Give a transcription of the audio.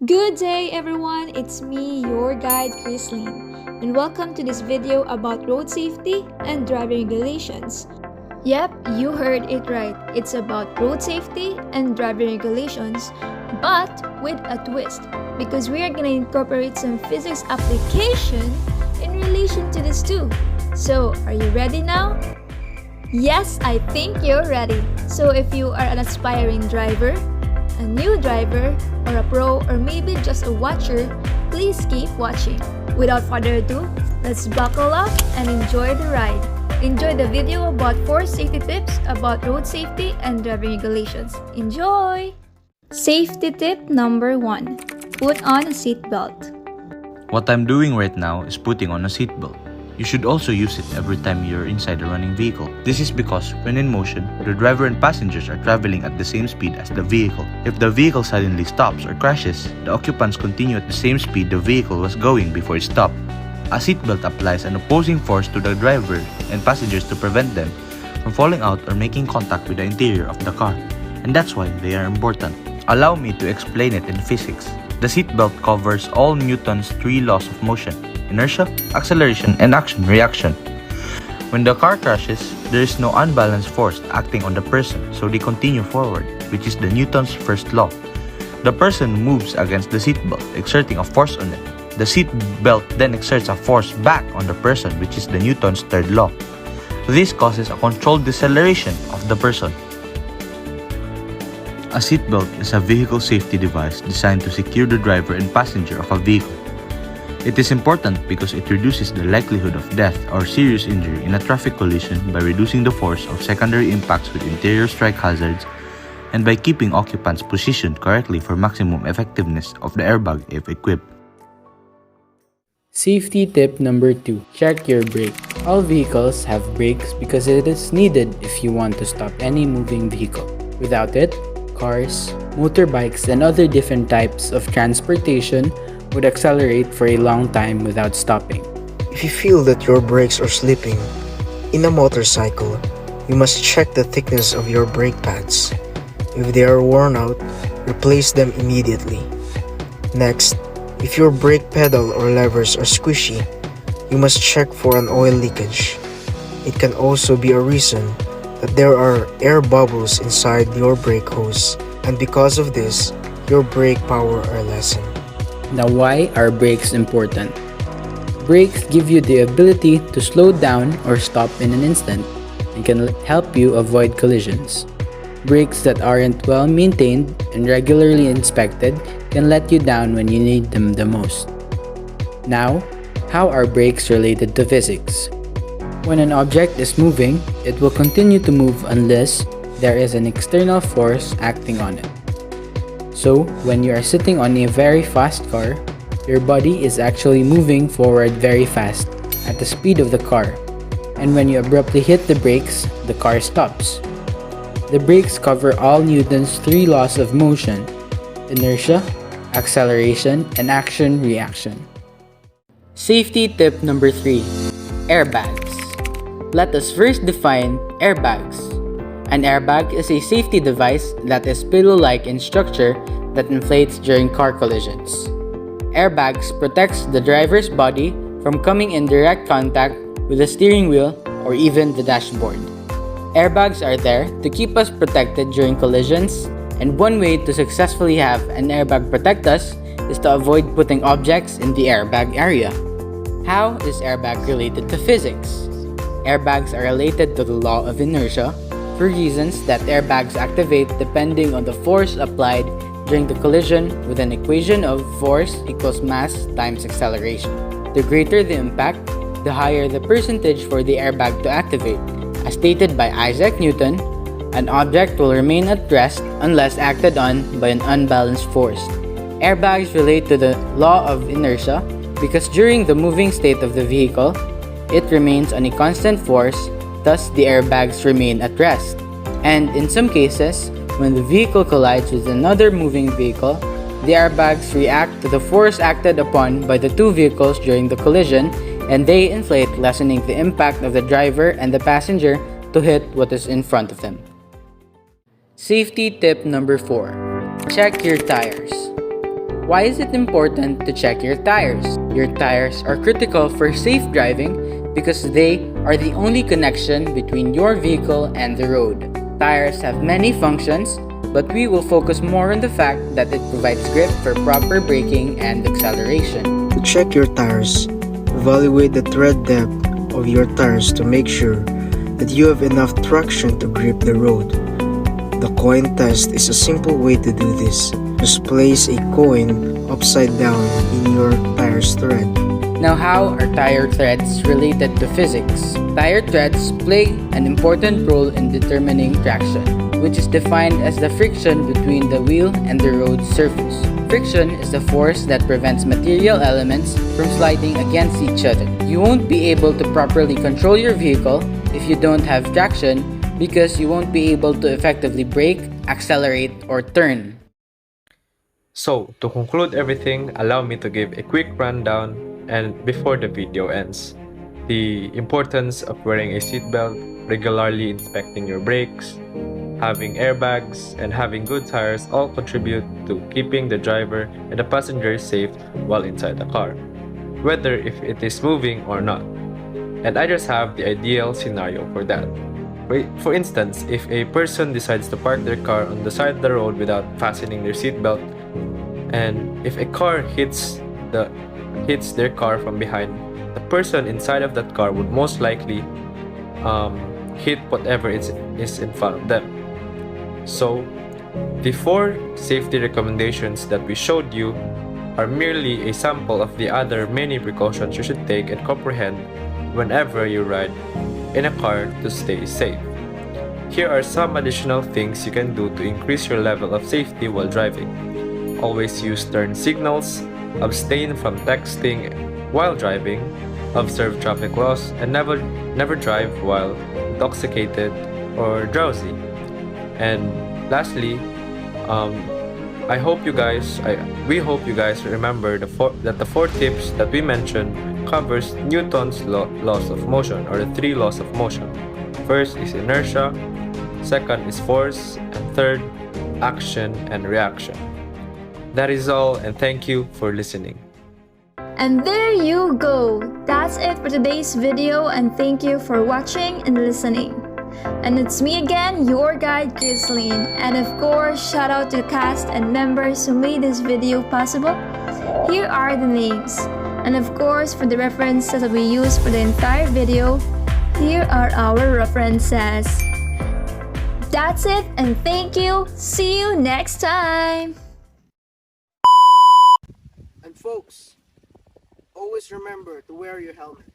Good day everyone, it's me, your guide Chrislyn, and welcome to this video about road safety and driving regulations. Yep, you heard it right. It's about road safety and driving regulations, but with a twist, because we are going to incorporate some physics application in relation to this too. So, are you ready now? Yes, I think you're ready. So if you are an aspiring driver, a new driver, or a pro, or maybe just a watcher, please keep watching. Without further ado, let's buckle up and enjoy the ride. Enjoy the video about 4 safety tips about road safety and driving regulations. Enjoy! Safety tip number 1. Put on a seatbelt. What I'm doing right now is putting on a seatbelt. You should also use it every time you're inside a running vehicle. This is because when in motion, the driver and passengers are traveling at the same speed as the vehicle. If the vehicle suddenly stops or crashes, the occupants continue at the same speed the vehicle was going before it stopped. A seatbelt applies an opposing force to the driver and passengers to prevent them from falling out or making contact with the interior of the car. And that's why they are important. Allow me to explain it in physics. The seatbelt covers all Newton's 3 laws of motion: inertia, acceleration, and action-reaction. When the car crashes, there is no unbalanced force acting on the person, so they continue forward, which is the Newton's first law. The person moves against the seatbelt, exerting a force on it. The seatbelt then exerts a force back on the person, which is the Newton's third law. This causes a controlled deceleration of the person. A seatbelt is a vehicle safety device designed to secure the driver and passenger of a vehicle. It is important because it reduces the likelihood of death or serious injury in a traffic collision by reducing the force of secondary impacts with interior strike hazards and by keeping occupants positioned correctly for maximum effectiveness of the airbag if equipped. Safety tip number 2. Check your brake. All vehicles have brakes because it is needed if you want to stop any moving vehicle. Without it, cars, motorbikes, and other different types of transportation would accelerate for a long time without stopping. If you feel that your brakes are slipping in a motorcycle, you must check the thickness of your brake pads. If they are worn out, replace them immediately. Next, if your brake pedal or levers are squishy, you must check for an oil leakage. It can also be a reason that there are air bubbles inside your brake hose, and because of this, your brake power are lessened. Now, why are brakes important? Brakes give you the ability to slow down or stop in an instant and can help you avoid collisions. Brakes that aren't well maintained and regularly inspected can let you down when you need them the most. Now, how are brakes related to physics? When an object is moving, it will continue to move unless there is an external force acting on it. So, when you are sitting on a very fast car, your body is actually moving forward very fast at the speed of the car. And when you abruptly hit the brakes, the car stops. The brakes cover all Newton's 3 laws of motion: inertia, acceleration, and action-reaction. Safety tip number 3. Airbags. Let us first define airbags. An airbag is a safety device that is pillow-like in structure that inflates during car collisions. Airbags protects the driver's body from coming in direct contact with the steering wheel or even the dashboard. Airbags are there to keep us protected during collisions, and one way to successfully have an airbag protect us is to avoid putting objects in the airbag area. How is airbag related to physics? Airbags are related to the law of inertia for reasons that airbags activate depending on the force applied during the collision with an equation of force equals mass times acceleration. The greater the impact, the higher the percentage for the airbag to activate. As stated by Isaac Newton, an object will remain at rest unless acted on by an unbalanced force. Airbags relate to the law of inertia because during the moving state of the vehicle, it remains on a constant force, thus the airbags remain at rest. And in some cases, when the vehicle collides with another moving vehicle, the airbags react to the force acted upon by the 2 vehicles during the collision, and they inflate, lessening the impact of the driver and the passenger to hit what is in front of them. Safety tip number 4. Check your tires. Why is it important to check your tires? Your tires are critical for safe driving because they are the only connection between your vehicle and the road. Tires have many functions, but we will focus more on the fact that it provides grip for proper braking and acceleration. To check your tires, evaluate the tread depth of your tires to make sure that you have enough traction to grip the road. The coin test is a simple way to do this. Just place a coin upside down in your tire's tread. Now, how are tire treads related to physics? Tire treads play an important role in determining traction, which is defined as the friction between the wheel and the road surface. Friction is the force that prevents material elements from sliding against each other. You won't be able to properly control your vehicle if you don't have traction because you won't be able to effectively brake, accelerate, or turn. So, to conclude everything, allow me to give a quick rundown and before the video ends. The importance of wearing a seatbelt, regularly inspecting your brakes, having airbags, and having good tires all contribute to keeping the driver and the passenger safe while inside the car, whether if it is moving or not. And I just have the ideal scenario for that. For instance, if a person decides to park their car on the side of the road without fastening their seatbelt, and if a car hits their car from behind, the person inside of that car would most likely hit whatever is in front of them. So, the 4 safety recommendations that we showed you are merely a sample of the other many precautions you should take and comprehend whenever you ride in a car to stay safe. Here are some additional things you can do to increase your level of safety while driving. Always use turn signals, abstain from texting while driving, observe traffic laws, and never drive while intoxicated or drowsy. And lastly, we hope you guys remember that the 4 tips that we mentioned covers Newton's laws of motion, or the 3 laws of motion. First is inertia, second is force, and third, action and reaction. That is all, and thank you for listening. And there you go! That's it for today's video, and thank you for watching and listening. And it's me again, your guide Chrislene, and of course, shout out to the cast and members who made this video possible. Here are the names, and of course, for the references that we used for the entire video, here are our references. That's it, and thank you. See you next time. And folks, always remember to wear your helmet.